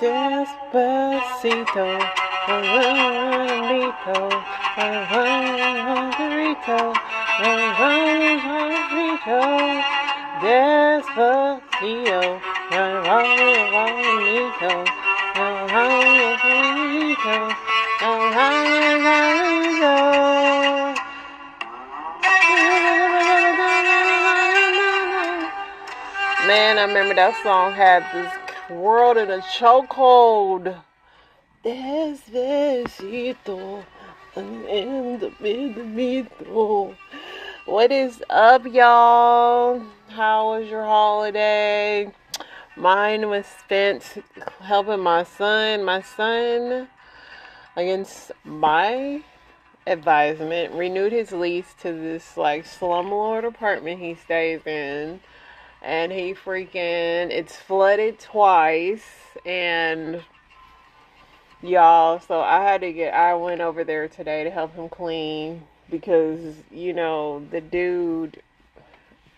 Despacito, Juanito, Juanito, Juanito, Despacito, Juanito, Juanito, Juanito. Man, I remember that song had this world in a chokehold. Despacito, in the middle. What is up, y'all? How was your holiday? Mine was spent helping my son, against my advisement, renewed his lease to this like slumlord apartment he stays in. And it's flooded twice. And y'all, so I went over there today to help him clean. Because, the dude,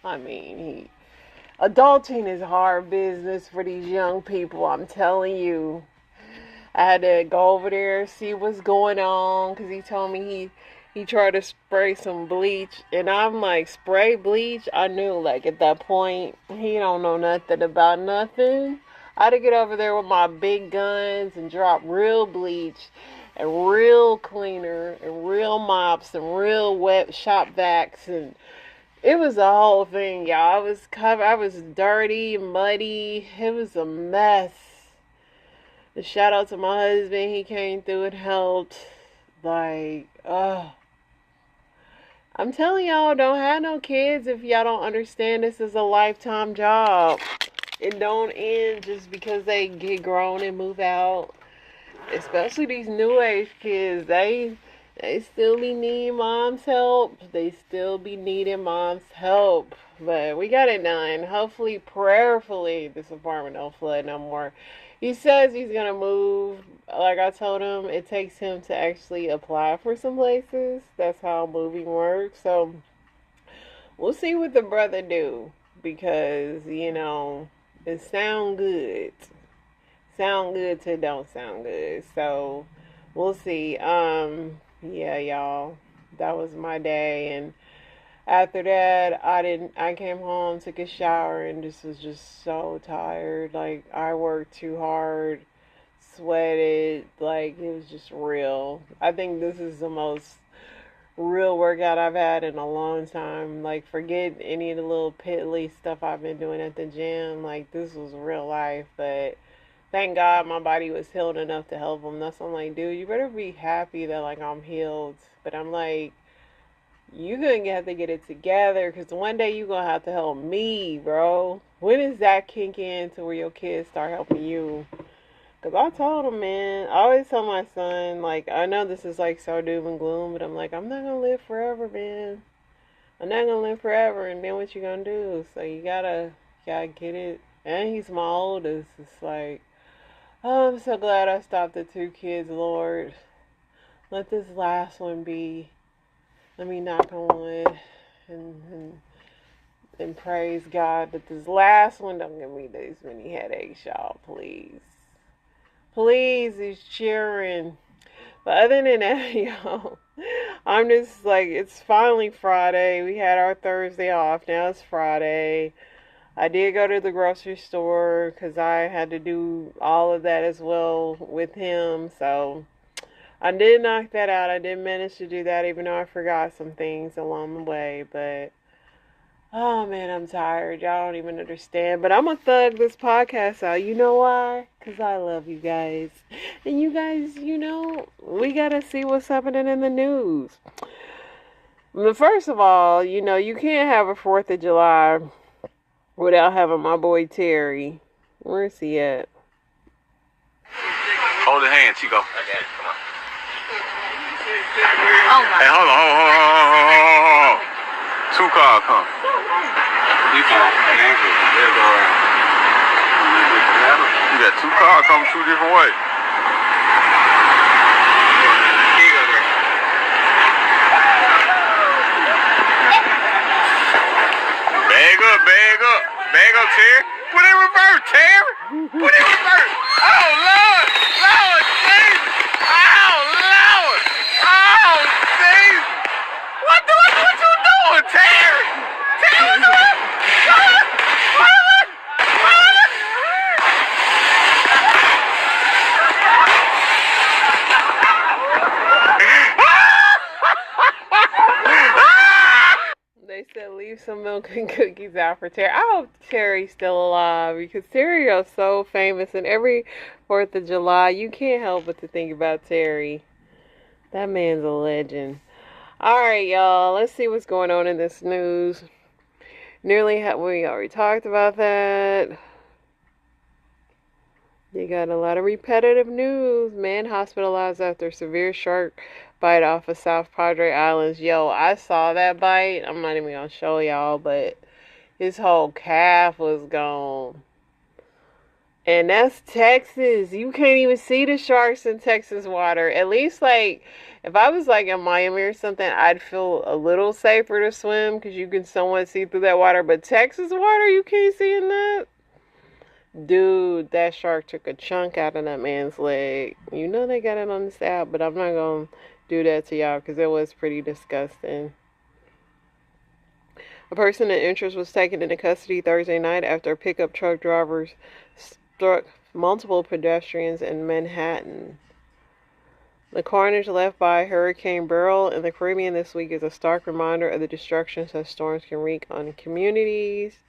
adulting is hard business for these young people. I'm telling you. I had to go over there, see what's going on. Because he told me he tried to spray some bleach, and I'm like, spray bleach? I knew, like, at that point, he don't know nothing about nothing. I had to get over there with my big guns and drop real bleach and real cleaner and real mops and real wet shop vacs, and it was a whole thing, y'all. I was dirty, muddy. It was a mess. The shout out to my husband. He came through and helped. Like, I'm telling y'all, don't have no kids if y'all don't understand this is a lifetime job. It don't end just because they get grown and move out. Especially these new age kids. They still be needing mom's help. They still be needing mom's help. But we got it done. Hopefully, prayerfully, this apartment don't flood no more. He says he's going to move. Like I told him, it takes him to actually apply for some places. That's how moving works. So, we'll see what the brother do. Because, it sound good. Sound good to don't sound good. So, we'll see. Yeah, y'all. That was my day. And after that, I came home, took a shower, and just was just so tired. Like, I worked too hard, sweated, like, it was just real. I think this is the most real workout I've had in a long time. Like, forget any of the little piddly stuff I've been doing at the gym. Like, this was real life, but thank God my body was healed enough to help him. That's why I'm like, dude, you better be happy that, like, I'm healed. But I'm like, you're going to have to get it together, because one day you're going to have to help me, bro. When does that kick in to where your kids start helping you? Because I told him, man, I always tell my son, like, I know this is, like, so doom and gloom, but I'm like, I'm not going to live forever, man. I'm not going to live forever, and then what you going to do? So you gotta get it. And he's my oldest. It's like, oh, I'm so glad I stopped at 2 kids, Lord. Let this last one be. Let me knock on wood and praise God that this last one don't give me these many headaches, y'all. Please. Please, he's cheering. But other than that, y'all, I'm just like, it's finally Friday. We had our Thursday off. Now it's Friday. I did go to the grocery store because I had to do all of that as well with him. So I did knock that out. I did manage to do that, even though I forgot some things along the way. But, oh, man, I'm tired. Y'all don't even understand. But I'm going to thug this podcast out. You know why? Because I love you guys. And you guys, we got to see what's happening in the news. But first of all, you can't have a 4th of July without having my boy Terry. Where's he at? Hold the hand, Chico. Okay, come on. Oh my. Hey, hold on. 2 cars come. You got 2 cars coming 2 different ways. Bag up, Terry. Put it in reverse, Terry. Put it in reverse. Oh, Lord. some milk and cookies out for Terry. I hope Terry's still alive because Terry is so famous. And every 4th of July, you can't help but to think about Terry. That man's a legend. All right, y'all. Let's see what's going on in this news. We already talked about that. You got a lot of repetitive news. Man hospitalized after severe shark bite off of South Padre Islands. Yo, I saw that bite. I'm not even gonna show y'all, but his whole calf was gone. And that's Texas. You can't even see the sharks in Texas water. At least, like, if I was, like, in Miami or something, I'd feel a little safer to swim because you can somewhat see through that water. But Texas water, you can't see in that? Dude, that shark took a chunk out of that man's leg. You know they got it on this app, but I'm not going to do that to y'all because it was pretty disgusting. A person in interest was taken into custody Thursday night after pickup truck drivers struck multiple pedestrians in Manhattan. The carnage left by Hurricane Beryl in the Caribbean this week is a stark reminder of the destruction such storms can wreak on communities.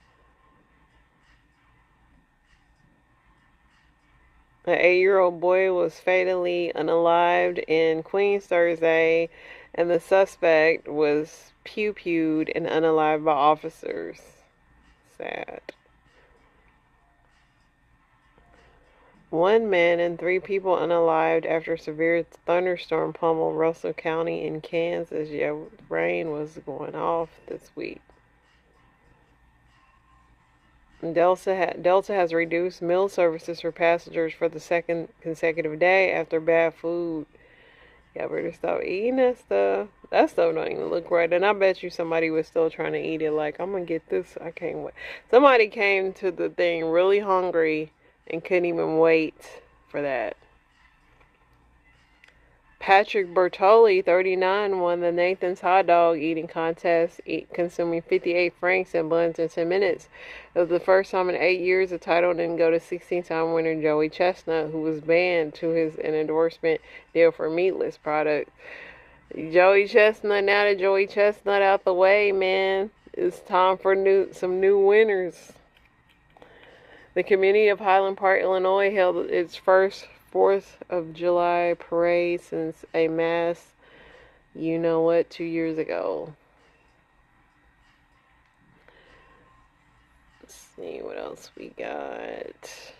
An 8-year-old boy was fatally unalived in Queens Thursday, and the suspect was pew-pewed and unalived by officers. Sad. 1 man and 3 people unalived after severe thunderstorm pummeled Russell County in Kansas. Yeah, rain was going off this week. Delta has reduced meal services for passengers for the 2nd consecutive day after bad food. Y'all better stop eating that stuff. That stuff don't even look right. And I bet you somebody was still trying to eat it. Like, I'm going to get this. I can't wait. Somebody came to the thing really hungry and couldn't even wait for that. Patrick Bertoli, 39, won the Nathan's hot dog eating contest, consuming 58 franks and buns in 10 minutes. It was the first time in 8 years the title didn't go to 16-time winner Joey Chestnut, who was banned to an endorsement deal for meatless products. Joey Chestnut, now that Joey Chestnut out the way, man, it's time for some new winners. The community of Highland Park, Illinois, held its first 4th of July parade since a mass, 2 years ago. Let's see what else we got.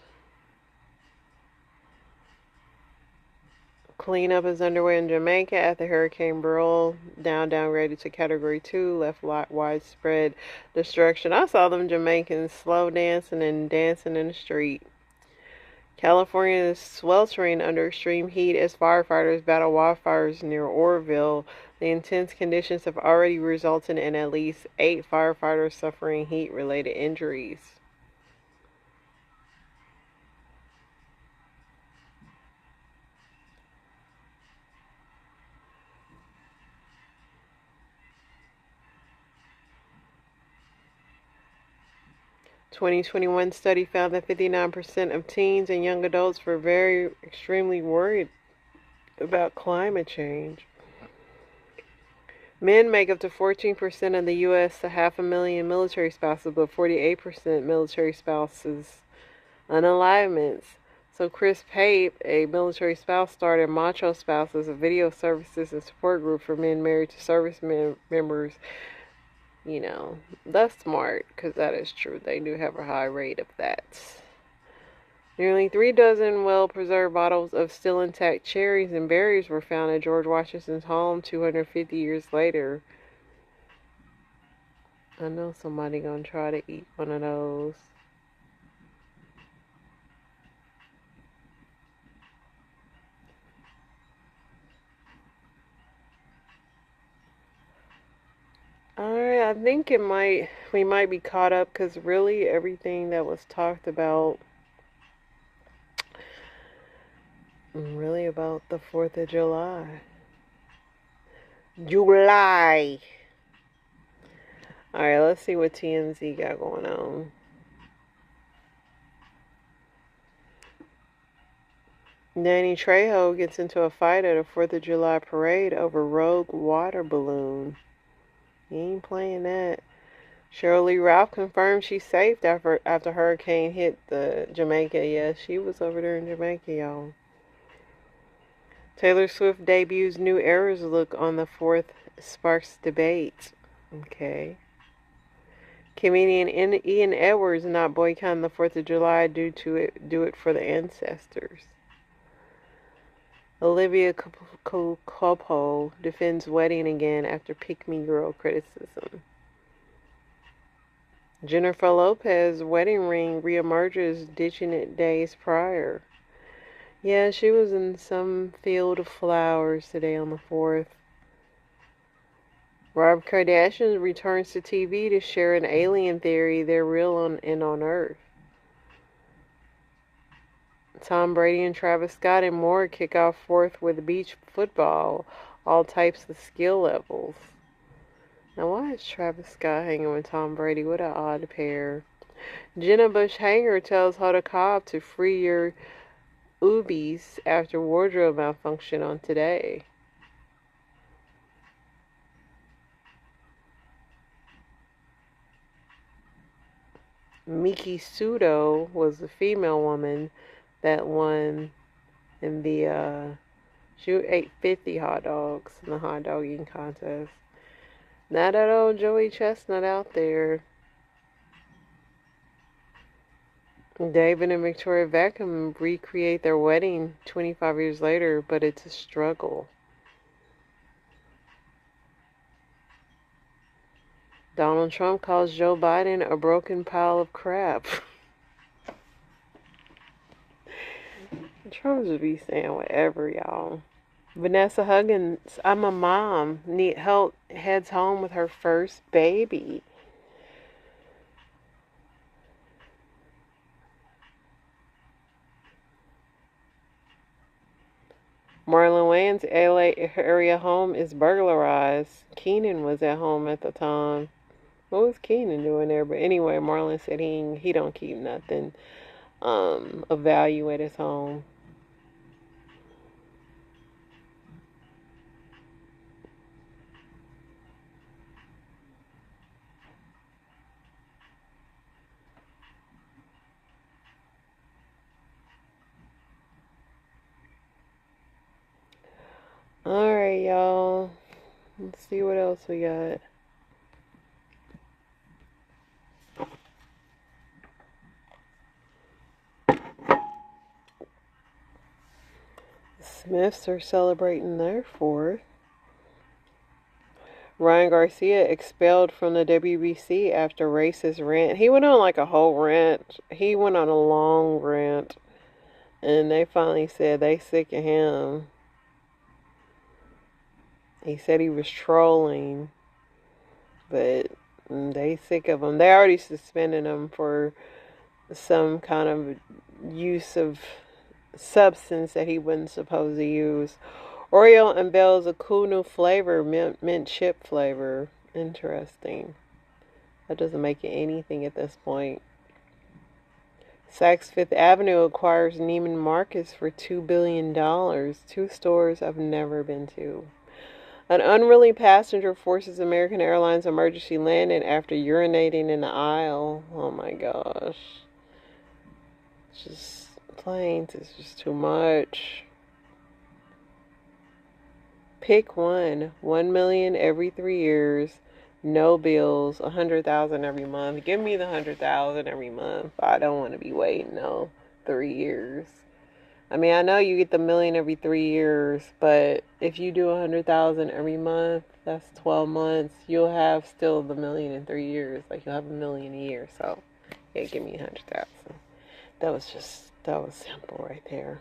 Cleanup is underway in Jamaica after Hurricane Beryl, downgraded to Category 2, left widespread destruction. I saw them Jamaicans slow dancing and dancing in the street. California is sweltering under extreme heat as firefighters battle wildfires near Oroville. The intense conditions have already resulted in at least 8 firefighters suffering heat-related injuries. A 2021 study found that 59% of teens and young adults were extremely worried about climate change. Men make up to 14% of the U.S., 500,000 military spouses, but 48% military spouses unalivements. So Chris Pape, a military spouse, started Macho Spouses, a video services and support group for men married to service members. That's smart, because that is true. They do have a high rate of that. Nearly 3 dozen well-preserved bottles of still intact cherries and berries were found at George Washington's home 250 years later. I know somebody gonna try to eat one of those. Alright, I think we might be caught up, because really everything that was talked about really about the 4th of July. Alright, let's see what TMZ got going on. Danny Trejo gets into a fight at a 4th of July parade over rogue water balloon. He ain't playing that. Shirley Ralph confirmed she's safe after hurricane hit the Jamaica. Yeah, she was over there in Jamaica, y'all. Taylor Swift debuts new Eras look on the 4th, sparks debate. Okay. Comedian Ian Edwards not boycotting the 4th of July do it for the ancestors. Olivia Culpo defends wedding again after pick me girl criticism. Jennifer Lopez wedding ring reemerges, ditching it days prior. Yeah, she was in some field of flowers today on the 4th. Rob Kardashian returns to TV to share an alien theory they're real on Earth. Tom Brady and Travis Scott and more kick off 4th with beach football, all types of skill levels. Now, why is Travis Scott hanging with Tom Brady? What an odd pair. Jenna Bush Hager tells Hoda Kotb to free your Ubies after wardrobe malfunction on Today. Miki Sudo was the female woman that won in the she ate 50 hot dogs in the hot dog eating contest. Now that old Joey Chestnut out there. David and Victoria Beckham recreate their wedding 25 years later, but it's a struggle. Donald Trump calls Joe Biden a broken pile of crap. Trump should be saying whatever, y'all. Vanessa Hudgens, I'm a mom, need help, heads home with her first baby. Marlon Wayans' LA area home is burglarized. Keenan was at home at the time. What was Keenan doing there? But anyway, Marlon said he don't keep nothing of value at his home. Alright, y'all. Let's see what else we got. Smiths are celebrating their 4th. Ryan Garcia expelled from the WBC after racist rant. He went on like a whole rant. He went on a long rant. And they finally said they sick of him. He said he was trolling. But they sick of him. They already suspended him for some kind of use of substance that he wasn't supposed to use. Oreo unveils a cool new flavor, mint chip flavor. Interesting. That doesn't make it anything at this point. Saks Fifth Avenue acquires Neiman Marcus for $2 billion. 2 stores I've never been to. An unruly passenger forces American Airlines emergency landing after urinating in the aisle. Oh my gosh. Just planes is just too much. Pick one. 1 million every 3 years. No bills. 100,000 every month. Give me the 100,000 every month. I don't want to be waiting 3 years. I mean, I know you get the million every 3 years, but if you do 100,000 every month, that's 12 months. You'll have still the million in 3 years. Like, you'll have a million a year. So, yeah, give me 100,000. That was simple right there.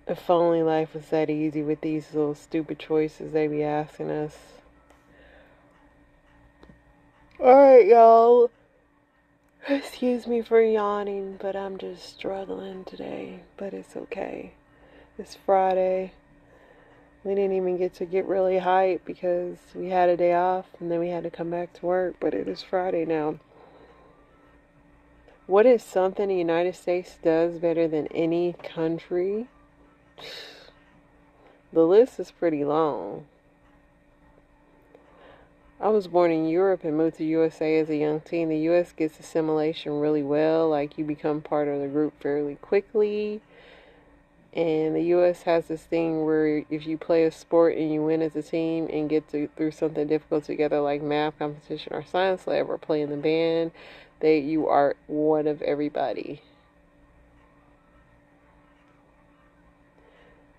If only life was that easy with these little stupid choices they be asking us. Alright, y'all. Excuse me for yawning, but I'm just struggling today. But it's okay. It's Friday. We didn't even get to get really hyped because we had a day off and then we had to come back to work. But it is Friday now. What is something the United States does better than any country? The list is pretty long. I was born in Europe and moved to USA as a young teen. The US gets assimilation really well, like you become part of the group fairly quickly. And the US has this thing where if you play a sport and you win as a team and through something difficult together like math competition or science lab or play in the band, that you are one of everybody.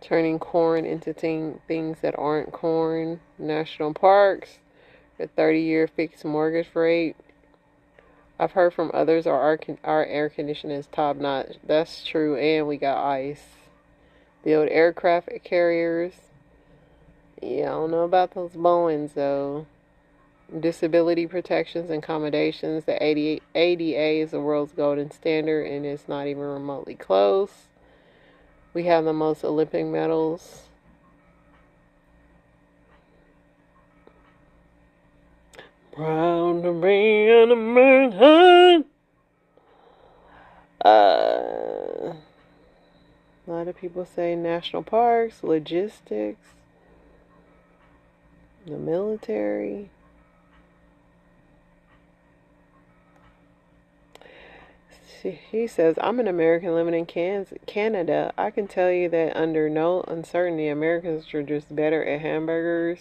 Turning corn into things that aren't corn. National parks, a 30-year fixed mortgage rate. I've heard from others our air conditioning is top notch. That's true, and we got ice. Build aircraft carriers. Yeah, I don't know about those Boeings though. Disability protections and accommodations. The ADA is the world's golden standard, and it's not even remotely close. We have the most Olympic medals. Proud to be an American. A lot of people say national parks, logistics, the military. He says, I'm an American living in Canada. I can tell you that under no uncertainty, Americans are just better at hamburgers.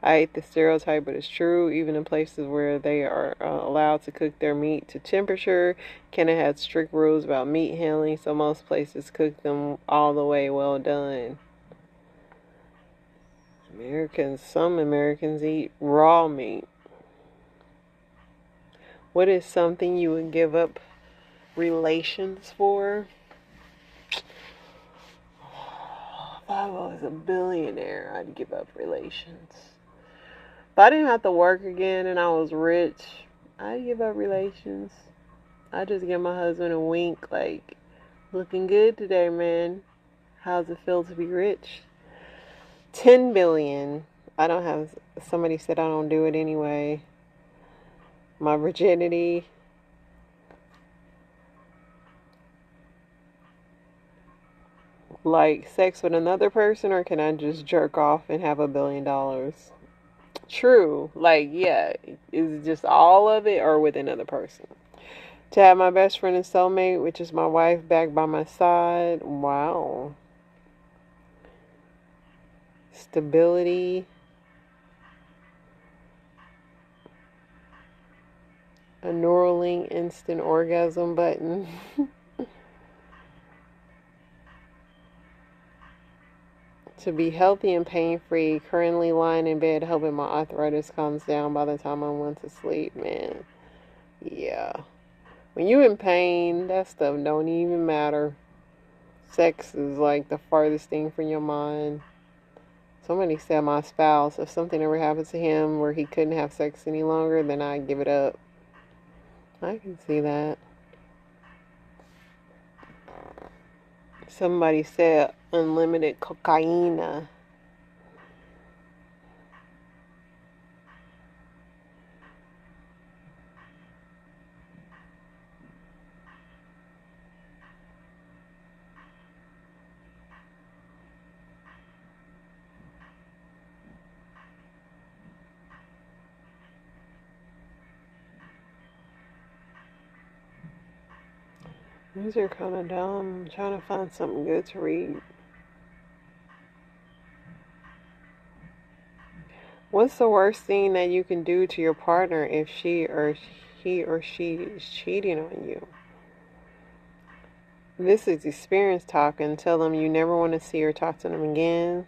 I hate the stereotype, but it's true. Even in places where they are allowed to cook their meat to temperature, Canada has strict rules about meat handling, so most places cook them all the way well done. Some Americans eat raw meat. What is something you would give up relations for? If I was a billionaire, I'd give up relations. If I didn't have to work again and I was rich, I'd give up relations. I'd just give my husband a wink like, looking good today, man. How's it feel to be rich? 10 billion. I don't have, somebody said I don't do it anyway. My virginity. Like sex with another person, or can I just jerk off and have $1 billion? True. Like, yeah. Is it just all of it or with another person? To have my best friend and soulmate, which is my wife, back by my side. Wow. Stability. A Neuralink instant orgasm button. To be healthy and pain-free, currently lying in bed hoping my arthritis calms down by the time I want to sleep, man. Yeah. When you in pain, that stuff don't even matter. Sex is like the farthest thing from your mind. Somebody said my spouse, if something ever happens to him where he couldn't have sex any longer, then I'd give it up. I can see that. Somebody said unlimited cocaine. These are kind of dumb. I'm trying to find something good to read. What's the worst thing that you can do to your partner if he or she is cheating on you? This is experience talking. Tell them you never want to see or talk to them again.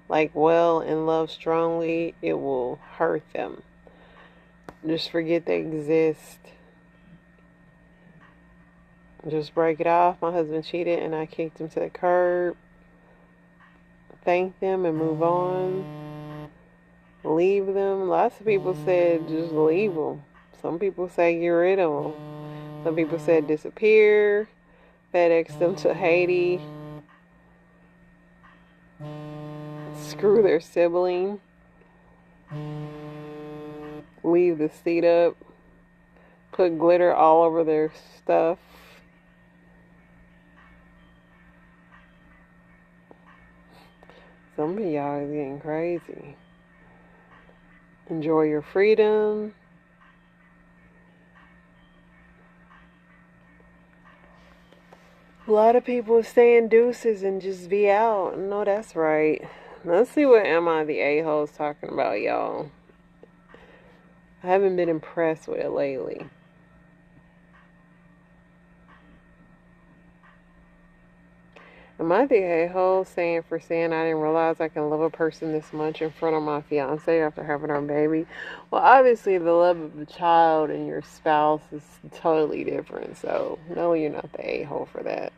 Like well and love strongly, it will hurt them. Just forget they exist. Just break it off. My husband cheated and I kicked him to the curb. Thank them and move on. Leave them. Lots of people said just leave them. Some people say get rid of them. Some people said disappear. FedEx them to Haiti. Screw their sibling. Leave the seat up. Put glitter all over their stuff. Some of y'all is getting crazy. Enjoy your freedom. A lot of people saying deuces and just be out. No, that's right. Let's see what Am I the A-hole is talking about, y'all. I haven't been impressed with it lately. Am I the a-hole saying I didn't realize I can love a person this much in front of my fiance after having our baby? Well, obviously the love of a child and your spouse is totally different. So, no, you're not the a-hole for that.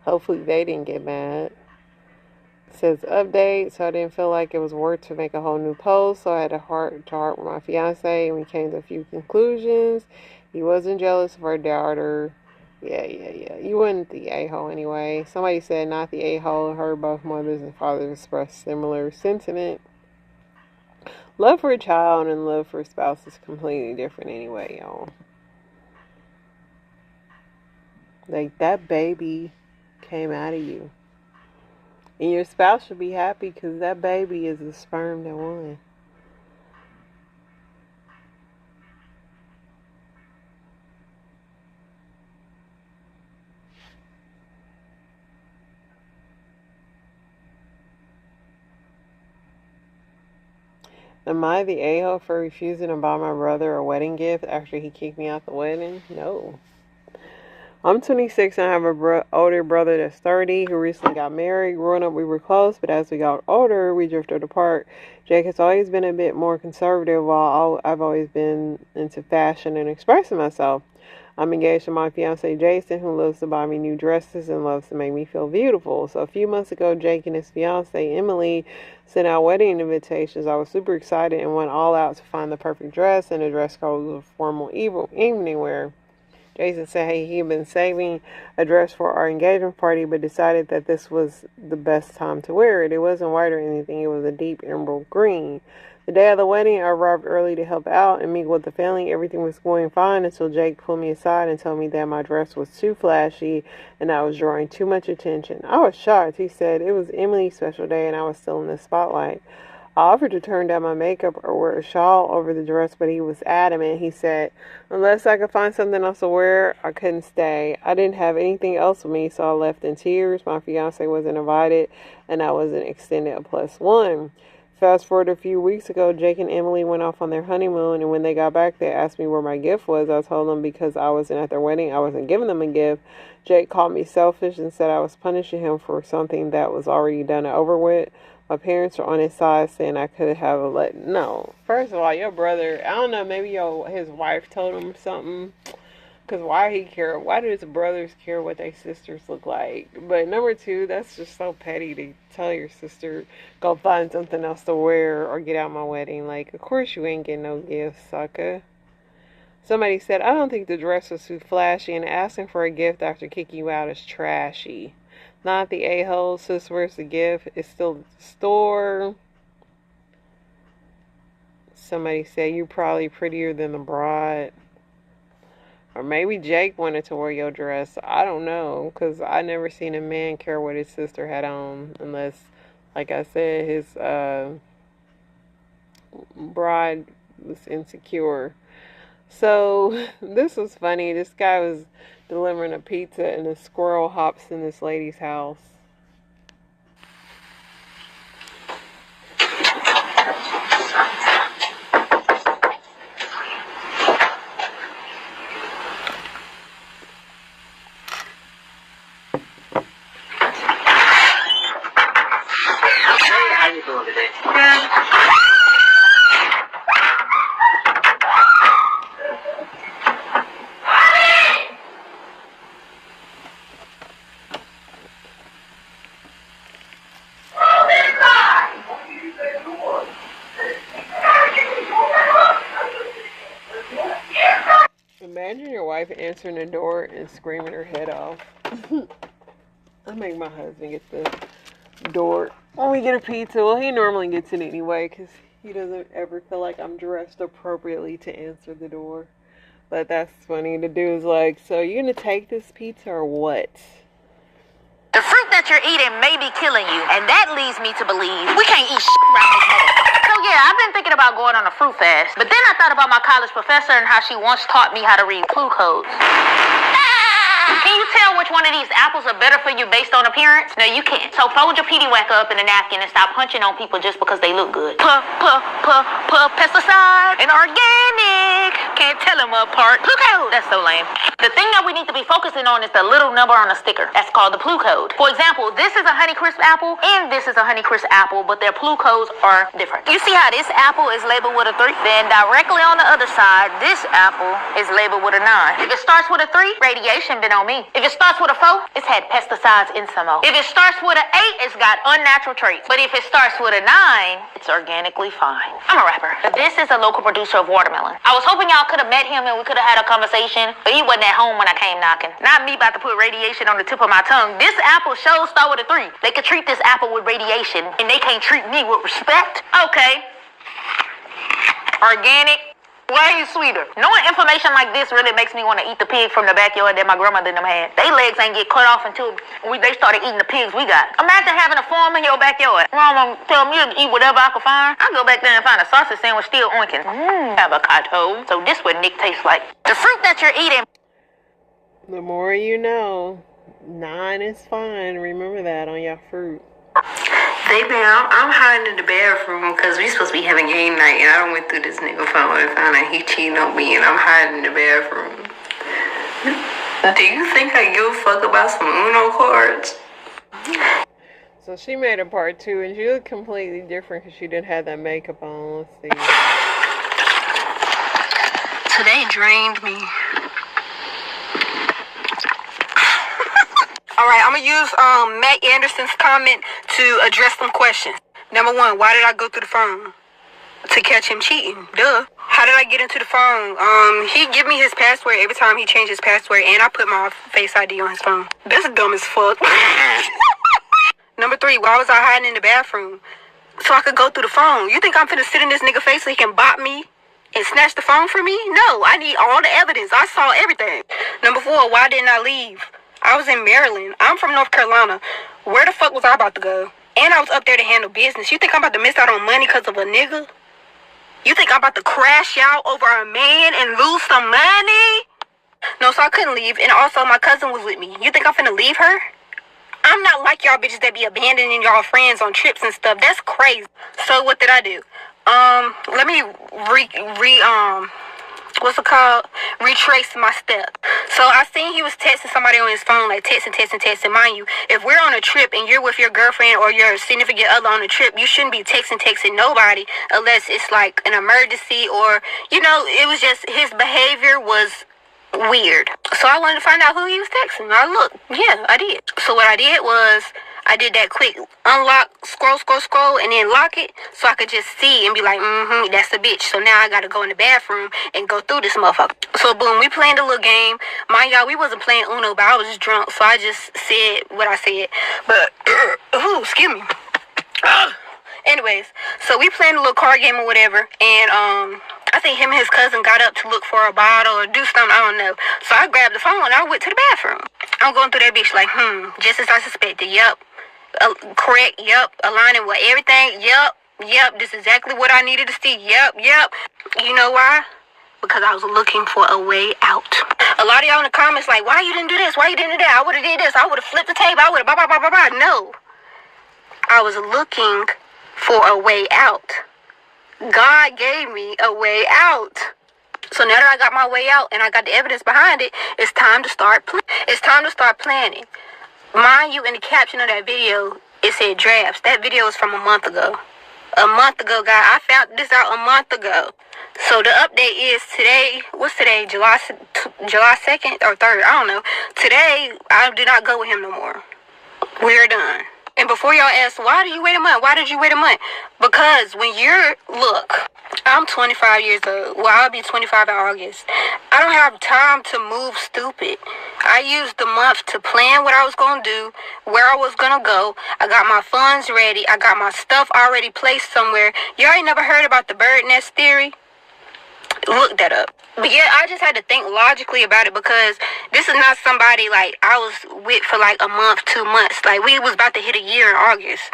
Hopefully they didn't get mad. It says update, so I didn't feel like it was worth to make a whole new post. So I had a heart-to-heart with my fiance and we came to a few conclusions. He wasn't jealous of our daughter. Yeah. You weren't the a-hole anyway. Somebody said not the a-hole. Heard both mothers and fathers express similar sentiment. Love for a child and love for a spouse is completely different anyway, y'all. Like, that baby came out of you. And your spouse should be happy because that baby is the sperm that won. Am I the a-hole for refusing to buy my brother a wedding gift after he kicked me out the wedding? No. I'm 26 and I have an older brother that's 30 who recently got married. Growing up, we were close, but as we got older, we drifted apart. Jake has always been a bit more conservative, while I've always been into fashion and expressing myself. I'm engaged to my fiance, Jason, who loves to buy me new dresses and loves to make me feel beautiful. So a few months ago, Jake and his fiance, Emily, sent out wedding invitations. I was super excited and went all out to find the perfect dress, and the dress code was formal evening wear. Jason said he had been saving a dress for our engagement party, but decided that this was the best time to wear it. It wasn't white or anything. It was a deep emerald green. The day of the wedding, I arrived early to help out and meet with the family. Everything was going fine until Jake pulled me aside and told me that my dress was too flashy and I was drawing too much attention. I was shocked. He said it was Emily's special day and I was still in the spotlight. I offered to turn down my makeup or wear a shawl over the dress, but he was adamant. He said, unless I could find something else to wear, I couldn't stay. I didn't have anything else with me, so I left in tears. My fiance wasn't invited, and I wasn't extended a +1. Fast forward a few weeks ago, Jake and Emily went off on their honeymoon, and when they got back, they asked me where my gift was. I told them because I wasn't at their wedding, I wasn't giving them a gift. Jake called me selfish and said I was punishing him for something that was already done and over with. My parents are on his side saying I could have no. First of all, your brother, I don't know, maybe his wife told him something. Because why he care? Why do his brothers care what their sisters look like? But number two, that's just so petty to tell your sister, go find something else to wear or get out my wedding. Like, of course you ain't getting no gifts, sucker. Somebody said, I don't think the dress was too flashy, and asking for a gift after kicking you out is trashy. Not the a-hole, sis, where's the gift? It's still at the store. Somebody said, you probably prettier than the bride. Or maybe Jake wanted to wear your dress. I don't know, because I never seen a man care what his sister had on. Unless, like I said, his bride was insecure. So, this was funny. This guy was delivering a pizza and a squirrel hops in this lady's house. How you doing today? Good. Imagine your wife answering the door and screaming her head off. I make my husband get the door when we get a pizza. Well, he normally gets it anyway because he doesn't ever feel like I'm dressed appropriately to answer the door. But that's funny. The dude's like, so you gonna take this pizza or what? The fruit that you're eating may be killing you, and that leads me to believe we can't eat shit around this motherfucker. So yeah, I've been thinking about going on a fruit fast. But then I thought about my college professor and how she once taught me how to read clue codes. Can you tell which one of these apples are better for you based on appearance? No, you can't. So fold your PD whacker up in a napkin and stop punching on people just because they look good. Pesticide and organic. Can't tell them apart. Clue code. That's so lame. The thing that we need to be focusing on is the little number on the sticker. That's called the clue code. For example, this is a Honeycrisp apple and this is a Honeycrisp apple, but their clue codes are different. You see how this apple is labeled with a 3? Then directly on the other side, this apple is labeled with a 9. If it starts with a 3, radiation been on me. If it starts with a 4, it's had pesticides in some more. If it starts with an 8, it's got unnatural traits. But if it starts with a 9, it's organically fine. I'm a rapper. This is a local producer of watermelon. I was hoping y'all could have met him and we could have had a conversation, but he wasn't at home when I came knocking. Not me about to put radiation on the tip of my tongue. This apple shows start with a 3. They could treat this apple with radiation and they can't treat me with respect. Okay. Organic. Way sweeter. Knowing information like this really makes me want to eat the pig from the backyard that my grandmother and them had. They legs ain't get cut off until they started eating the pigs we got. Imagine having a farm in your backyard. Mama tell me to eat whatever I can find. I go back there and find a sausage sandwich still oinking. Avocado. So this what Nick tastes like. The fruit that you're eating. The more you know. 9 is fine. Remember that on your fruit. Baby, I'm hiding in the bathroom because we supposed to be having game night, and I done went through this nigga phone and found out he cheating on me, and I'm hiding in the bathroom. Do you think I give a fuck about some Uno cards? So she made a part 2, and she looked completely different because she didn't have that makeup on. Let's see. Today drained me. Alright, I'm going to use Matt Anderson's comment to address some questions. Number 1, why did I go through the phone? To catch him cheating. Duh. How did I get into the phone? He give me his password every time he changed his password, and I put my Face ID on his phone. That's dumb as fuck. Number 3, why was I hiding in the bathroom? So I could go through the phone. You think I'm finna sit in this nigga face so he can bot me and snatch the phone from me? No, I need all the evidence. I saw everything. Number 4, why didn't I leave? I was in Maryland. I'm from North Carolina. Where the fuck was I about to go? And I was up there to handle business. You think I'm about to miss out on money because of a nigga? You think I'm about to crash out over a man and lose some money? No, so I couldn't leave. And also, my cousin was with me. You think I'm finna leave her? I'm not like y'all bitches that be abandoning y'all friends on trips and stuff. That's crazy. So what did I do? Let me retrace my steps. So I seen he was texting somebody on his phone, like texting. Mind you, if we're on a trip and you're with your girlfriend or your significant other on a trip, you shouldn't be texting nobody unless it's like an emergency or, you know, it was just his behavior was weird. So I wanted to find out who he was texting. I looked. Yeah, I did. So what I did was I did that quick unlock, scroll, and then lock it so I could just see and be like, that's a bitch. So now I got to go in the bathroom and go through this motherfucker. So boom, we playing a little game. Mind y'all, we wasn't playing Uno, but I was just drunk. So I just said what I said. But, excuse me. Anyways, so we playing a little card game or whatever. And, I think him and his cousin got up to look for a bottle or do something, I don't know. So I grabbed the phone and I went to the bathroom. I'm going through that bitch like, just as I suspected. Yup. Correct. Yup. Aligning with everything. Yup. This is exactly what I needed to see. Yup. You know why? Because I was looking for a way out. A lot of y'all in the comments like, why you didn't do this? Why you didn't do that? I would have did this. I would have flipped the table. I would have blah. No. I was looking for a way out. God gave me a way out. So now that I got my way out and I got the evidence behind it, it's time to start planning. Mind you, in the caption of that video, it said drafts. That video is from a month ago. Guys. I found this out a month ago. So the update is today. What's today? July 2nd or 3rd? I don't know. Today, I did not go with him no more. We're done. And before y'all ask, why did you wait a month? Because look, I'm 25 years old. Well, I'll be 25 in August. I don't have time to move stupid. I used the month to plan what I was going to do, where I was going to go. I got my funds ready. I got my stuff already placed somewhere. Y'all ain't never heard about the bird nest theory? Look that up. But yeah, I just had to think logically about it because this is not somebody like I was with for like a month, 2 months. Like we was about to hit a year in August.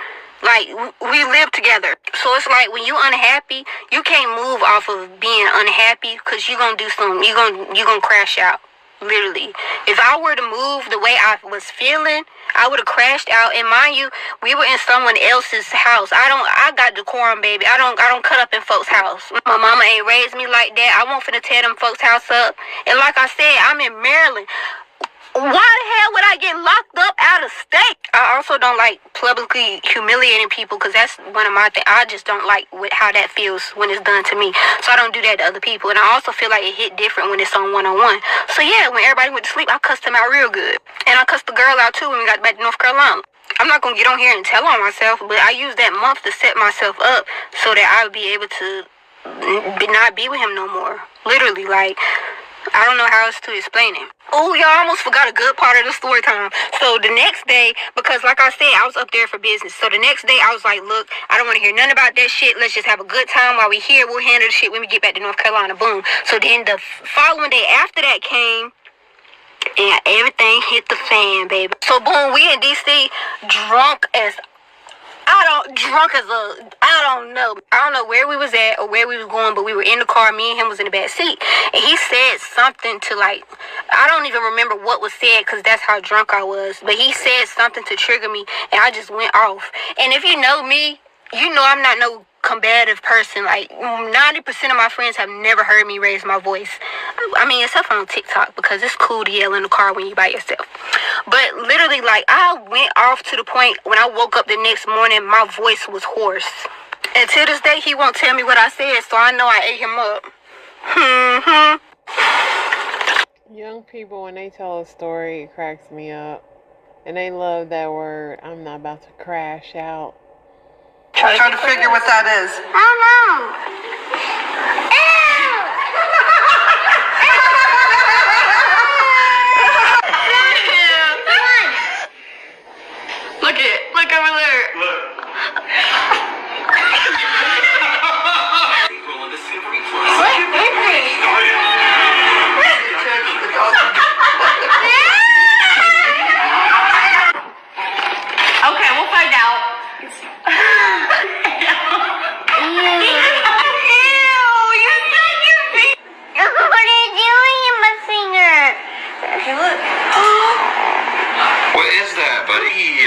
Like, we live together. So it's like when you unhappy, you can't move off of being unhappy because you're going to do something. You're gonna crash out. Literally. If I were to move the way I was feeling, I would have crashed out. And mind you, we were in someone else's house. I got decorum, baby. I don't cut up in folks' house. My mama ain't raised me like that. I won't finna tear them folks' house up. And like I said, I'm in Maryland. Why the hell would I get locked up out of state? I also don't like publicly humiliating people because that's one of my things. I just don't like how that feels when it's done to me. So I don't do that to other people. And I also feel like it hit different when it's on one-on-one. So yeah, when everybody went to sleep, I cussed them out real good. And I cussed the girl out too when we got back to North Carolina. I'm not going to get on here and tell on myself, but I used that month to set myself up so that I would be able to not be with him no more. Literally, like, I don't know how else to explain it. Oh, y'all almost forgot a good part of the story time. So the next day, because like I said, I was up there for business. So the next day, I was like, look, I don't want to hear nothing about that shit. Let's just have a good time while we here. We'll handle the shit when we get back to North Carolina. Boom. So then the following day after that came, and everything hit the fan, baby. So boom, we in D.C. drunk as I don't know. I don't know where we was at or where we was going, but we were in the car. Me and him was in the back seat. And he said something to, like, I don't even remember what was said because that's how drunk I was. But he said something to trigger me, and I just went off. And if you know me, you know I'm not no combative person. Like, 90% of my friends have never heard me raise my voice. I mean, except on TikTok, because it's cool to yell in the car when you by yourself. But literally, like, I went off to the point when I woke up the next morning, my voice was hoarse. And to this day, he won't tell me what I said, so I know I ate him up. Young people, when they tell a story, it cracks me up. And they love that word, I'm not about to crash out. Trying to figure what that is. I don't know. Look over there. Look. Okay, we'll find out. What is that, buddy?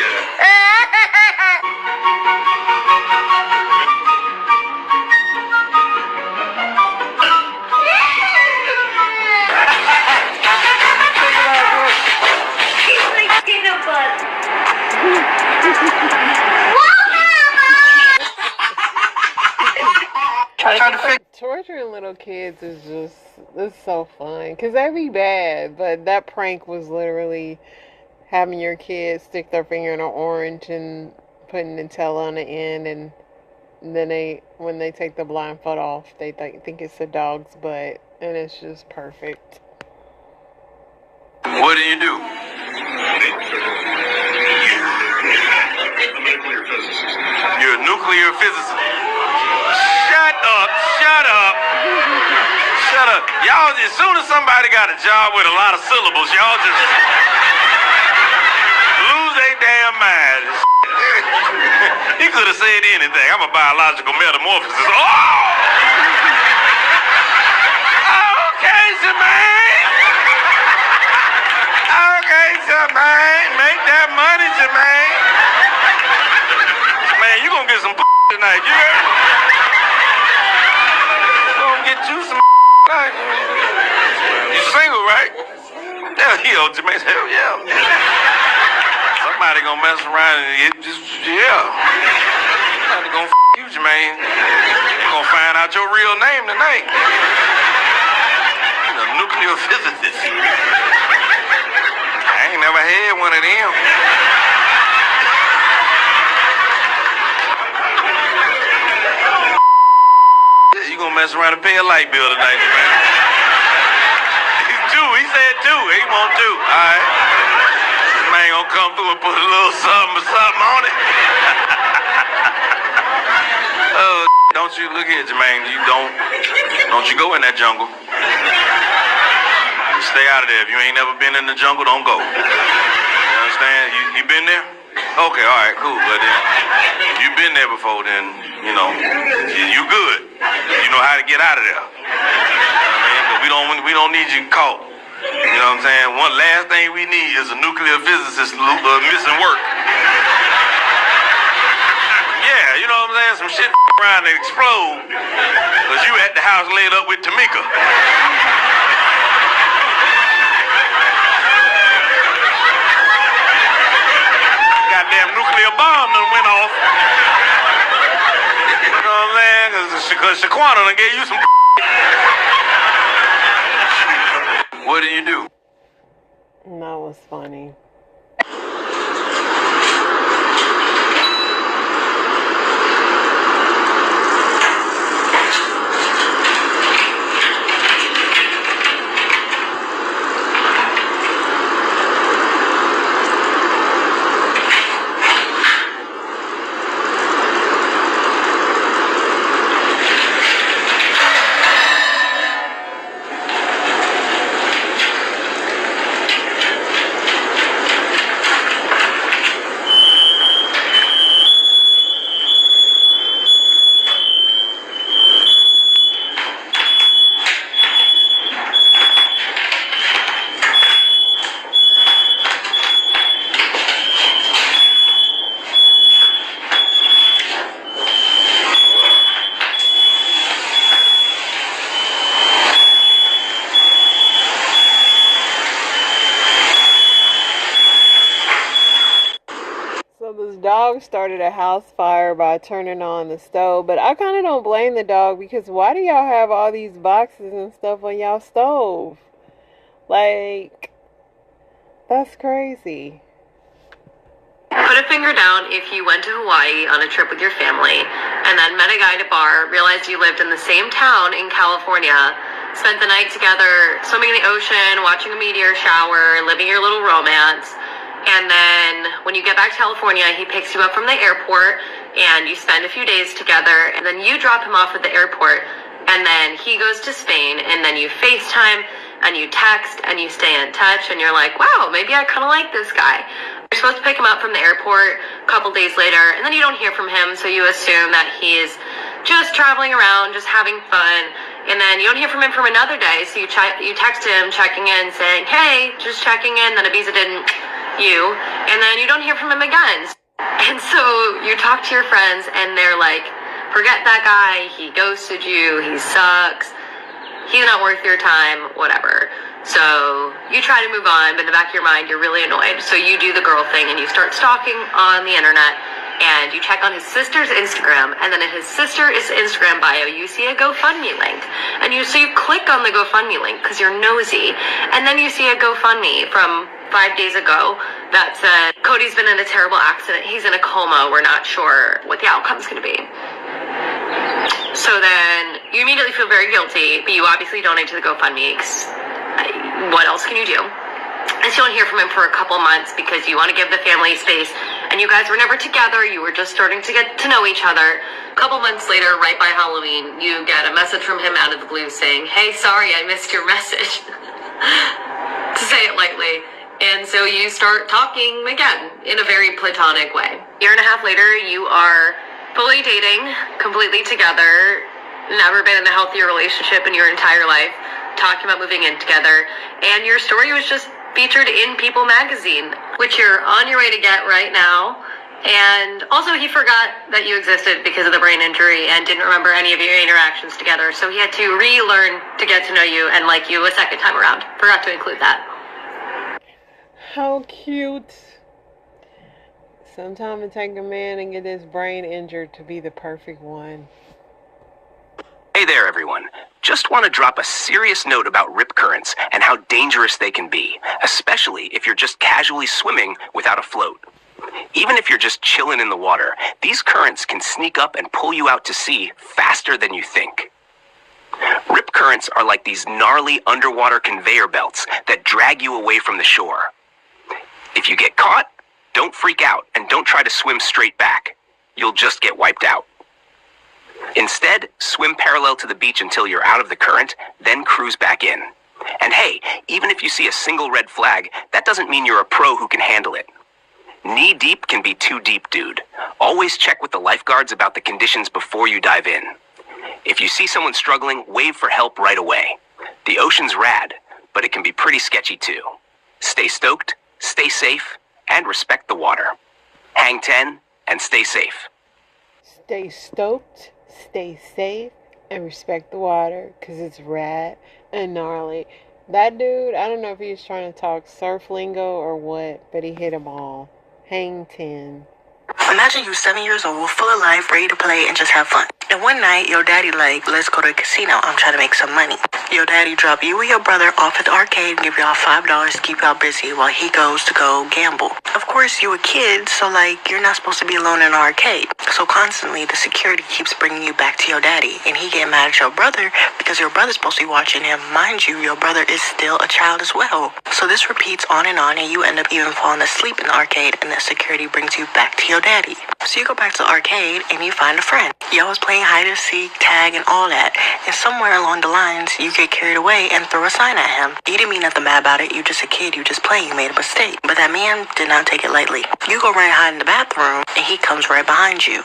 Trying to figure. Torturing little kids is just, it's so fun. Because they be bad, but that prank was literally having your kids stick their finger in an orange and putting Nutella on the end, and then when they take the blindfold off, they think it's a dog's butt, and it's just perfect. What do you do? You're a nuclear physicist. Shut up. Shut up. Shut up. Y'all, as soon as somebody got a job with a lot of syllables, y'all just lose their damn mind. He could have said anything. I'm a biological metamorphosis. Oh! Okay, Jermaine. Okay, Jermaine. Make that money, Jermaine. Man, you gonna get some tonight, you heard me? Gonna get you some tonight. You single, right? Hell yeah, Jermaine. Hell yeah. Somebody gonna mess around and it just, yeah. Somebody gonna you, Jermaine. You're gonna find out your real name tonight. The nuclear physicist. I ain't never had one of them. You gonna mess around and pay a light bill tonight, man. Two, he said two. He want two. Alright. This man gonna come through and put a little something on it. Oh, don't you look here, Jermaine. Don't you go in that jungle. You stay out of there. If you ain't never been in the jungle, don't go. You understand? You been there? Okay, alright, cool. But then you you've been there before, then, you know, you good. You know how to get out of there. You know what I mean? But we don't need you caught. You know what I'm saying? One last thing we need is a nuclear physicist missing work. Yeah, you know what I'm saying? Some shit around and explode. Because you at the house laid up with Tamika. Goddamn nuclear bomb done went off. You know what I'm saying? Because Shaquana done gave you some. What do you do? That was funny. So this dog started a house fire by turning on the stove, but I kind of don't blame the dog because why do y'all have all these boxes and stuff on y'all stove? Like, that's crazy. Put a finger down if you went to Hawaii on a trip with your family and then met a guy at a bar, realized you lived in the same town in California, spent the night together, swimming in the ocean, watching a meteor shower, living your little romance, and then when you get back to California, he picks you up from the airport and you spend a few days together, and then you drop him off at the airport, and then he goes to Spain, and then you FaceTime and you text and you stay in touch, and you're like, wow, maybe I kind of like this guy. You're supposed to pick him up from the airport a couple days later, and then you don't hear from him, so you assume that he's just traveling around, just having fun, and then you don't hear from him for another day, so you text him, checking in, saying, hey, just checking in, then Ibiza didn't you, and then you don't hear from him again. And so you talk to your friends, and they're like, forget that guy, he ghosted you, he sucks, he's not worth your time, whatever. So you try to move on, but in the back of your mind, you're really annoyed. So you do the girl thing, and you start stalking on the internet, and you check on his sister's Instagram, and then in his sister's Instagram bio, you see a GoFundMe link. And so you click on the GoFundMe link because you're nosy, and then you see a GoFundMe from 5 days ago that said, Cody's been in a terrible accident, he's in a coma, we're not sure what the outcome's going to be. So then you immediately feel very guilty, but you obviously donate to the GoFundMe. What else can you do? And so you don't hear from him for a couple months because you want to give the family space, and you guys were never together, you were just starting to get to know each other. A couple months later, right by Halloween, you get a message from him out of the blue saying, hey, sorry, I missed your message. To say it lightly. And so you start talking again in a very platonic way. A year and a half later, you are fully dating, completely together, never been in a healthier relationship in your entire life, talking about moving in together, and your story was just featured in People magazine, which you're on your way to get right now. And also he forgot that you existed because of the brain injury and didn't remember any of your interactions together, so he had to relearn to get to know you and like you a second time around. Forgot to include that. How cute. Sometimes it takes a man and get his brain injured to be the perfect one. Hey there, everyone. Just want to drop a serious note about rip currents and how dangerous they can be, especially if you're just casually swimming without a float. Even if you're just chilling in the water, these currents can sneak up and pull you out to sea faster than you think. Rip currents are like these gnarly underwater conveyor belts that drag you away from the shore. If you get caught, don't freak out and don't try to swim straight back. You'll just get wiped out. Instead, swim parallel to the beach until you're out of the current, then cruise back in. And hey, even if you see a single red flag, that doesn't mean you're a pro who can handle it. Knee deep can be too deep, dude. Always check with the lifeguards about the conditions before you dive in. If you see someone struggling, wave for help right away. The ocean's rad, but it can be pretty sketchy too. Stay stoked, stay safe, and respect the water. Hang 10 and stay safe. Stay stoked, stay safe, and respect the water, because it's rad and gnarly. That dude, I don't know if he was trying to talk surf lingo or what, but he hit them all. Hang 10. Imagine you 7 years old, full of life, ready to play and just have fun. And one night, your daddy like, let's go to a casino. I'm trying to make some money. Your daddy drop you and your brother off at the arcade and give y'all $5 to keep y'all busy while he goes to go gamble. Of course, you a kid, so like, you're not supposed to be alone in an arcade. So constantly, the security keeps bringing you back to your daddy. And he getting mad at your brother because your brother's supposed to be watching him. Mind you, your brother is still a child as well. So this repeats on, and you end up even falling asleep in the arcade, and the security brings you back to your daddy. So you go back to the arcade and you find a friend. Y'all was playing hide and seek, tag, and all that. And somewhere along the lines, you get carried away and throw a sign at him. You didn't mean nothing bad about it. You just a kid. You just playing. You made a mistake. But that man did not take it lightly. You go run and hide in the bathroom, and he comes right behind you.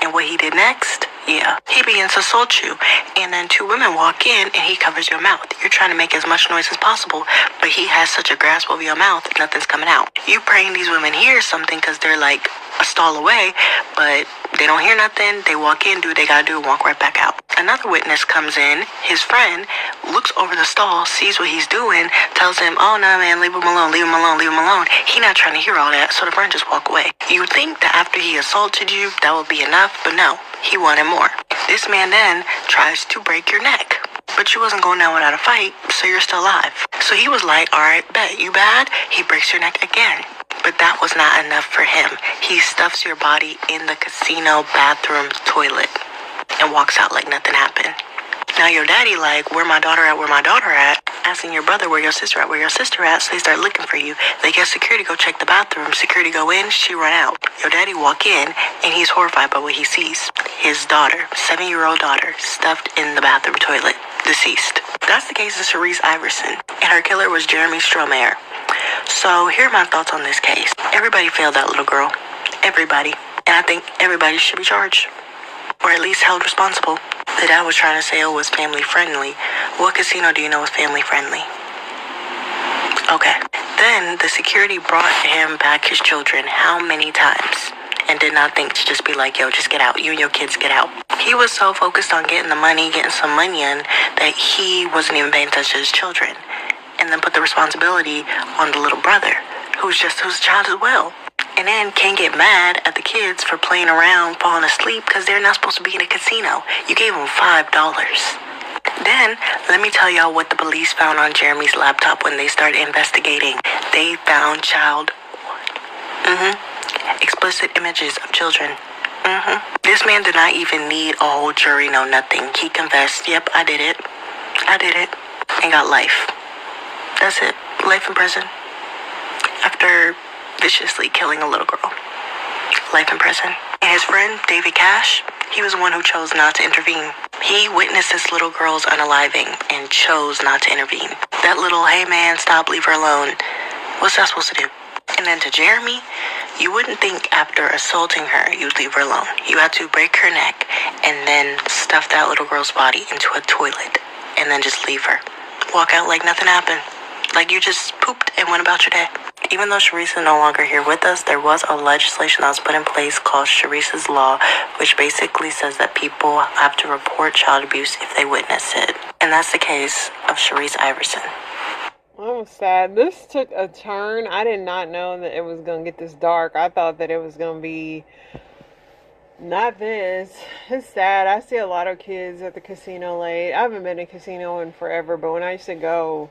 And what he did next? Yeah, he begins to assault you. And then two women walk in, and he covers your mouth. You're trying to make as much noise as possible, but he has such a grasp over your mouth, nothing's coming out. You praying these women hear something because they're like a stall away, but they don't hear nothing. They walk in, do what they gotta do, and walk right back out. Another witness comes in. His friend looks over the stall, sees what he's doing, tells him, oh no man, leave him alone, leave him alone, leave him alone. He not trying to hear all that, so the friend just walk away. You would think that after he assaulted you, that would be enough, but no, he wanted more. This man then tries to break your neck. But you wasn't going down without a fight, so you're still alive. So he was like, alright, bet, you bad? He breaks your neck again. But that was not enough for him. He stuffs your body in the casino bathroom toilet and walks out like nothing happened. Now your daddy like, where my daughter at, where my daughter at? Asking your brother where your sister at, where your sister at? So they start looking for you. They get security, go check the bathroom. Security go in, she run out. Your daddy walk in, and he's horrified by what he sees. His daughter, 7-year-old daughter, stuffed in the bathroom toilet, deceased. That's the case of Sharice Iverson, and her killer was Jeremy Strohmeyer. So here are my thoughts on this case. Everybody failed that little girl. Everybody. And I think everybody should be charged. Or at least held responsible. The dad was trying to say it was family friendly. What casino do you know is family friendly? Okay. Then the security brought him back his children how many times? And did not think to just be like, yo, just get out. You and your kids get out. He was so focused on getting the money, getting some money in, that he wasn't even paying attention to his children. And then put the responsibility on the little brother, who's a child as well. And then can't get mad at the kids for playing around, falling asleep, because they're not supposed to be in a casino. You gave them $5. Then, let me tell y'all what the police found on Jeremy's laptop when they started investigating. They found child explicit images of children. This man did not even need a whole jury, no nothing. He confessed, yep, I did it, and got life. That's it, life in prison. After viciously killing a little girl. Life in prison. And his friend, David Cash, he was the one who chose not to intervene. He witnessed this little girl's unaliving and chose not to intervene. That little, hey man, stop, leave her alone. What's that supposed to do? And then to Jeremy, you wouldn't think after assaulting her, you'd leave her alone. You had to break her neck and then stuff that little girl's body into a toilet and then just leave her. Walk out like nothing happened. Like you just pooped and went about your day. Even though Sharice is no longer here with us, there was a legislation that was put in place called Sharice's Law, which basically says that people have to report child abuse if they witness it. And that's the case of Sharice Iverson. I'm sad. This took a turn. I did not know that it was going to get this dark. I thought that it was going to be not this. It's sad. I see a lot of kids at the casino late. I haven't been to a casino in forever, but when I used to go,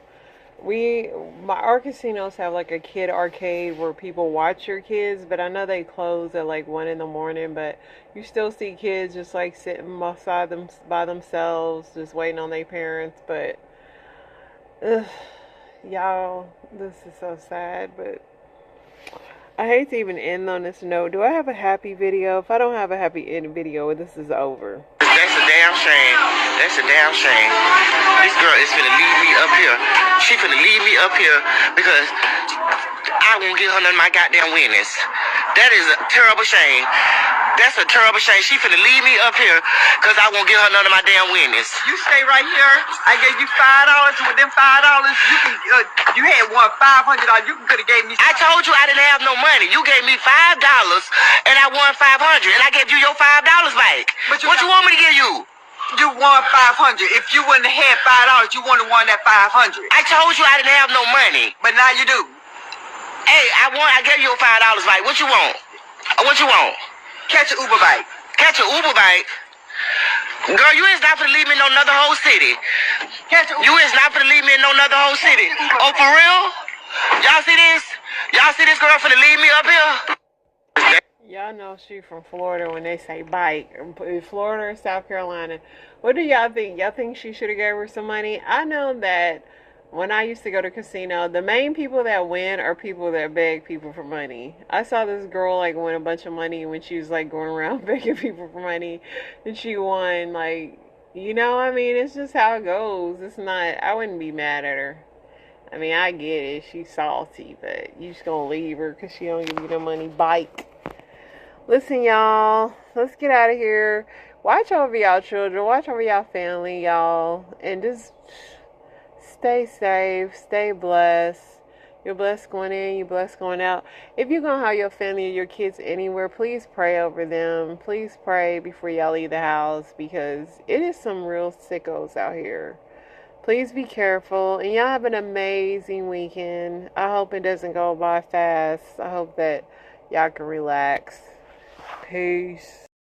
our casinos have like a kid arcade where people watch your kids, but I know they close at like 1 a.m, but you still see kids just like sitting beside them by themselves, just waiting on their parents. But y'all, this is so sad. But I hate to even end on this note. Do I have a happy video? If I don't have a happy end video, this is over. That's a damn shame. That's a damn shame. This girl is finna leave me up here. She finna leave me up here because I I won't give her none of my goddamn winnings. That is a terrible shame. That's a terrible shame. She finna leave me up here because I won't give her none of my damn winnings. You stay right here. I gave you $5. With them $5, you can. You had won $500. You could have gave me. I told you I didn't have no money. You gave me $5 and I won $500 and I gave you your $5 back. But what you want me to give you? You won $500. If you wouldn't have had $5, you wouldn't have won that $500. I told you I didn't have no money. But now you do. Hey, I gave you your $5 back. What you want? What you want? Catch an Uber bike. Catch an Uber bike? Girl, you is not finna leave me in no another whole city. You is not finna leave me in no another whole city. Oh, for real? Y'all see this? Y'all see this girl finna leave me up here? Y'all know she from Florida when they say bike. Florida or South Carolina. What do y'all think? Y'all think she should have gave her some money? I know that when I used to go to casino, the main people that win are people that beg people for money. I saw this girl like win a bunch of money when she was like going around begging people for money, and she won. Like, you know, I mean, it's just how it goes. It's not. I wouldn't be mad at her. I mean, I get it. She's salty, but you just gonna leave her because she don't give you the money. Bike. Listen, y'all. Let's get out of here. Watch over y'all children. Watch over y'all family, y'all, and just stay safe, stay blessed. You're blessed going in, you're blessed going out. If you're going to have your family or your kids anywhere, please pray over them. Please pray before y'all leave the house because it is some real sickos out here. Please be careful. And y'all have an amazing weekend. I hope it doesn't go by fast. I hope that y'all can relax. Peace.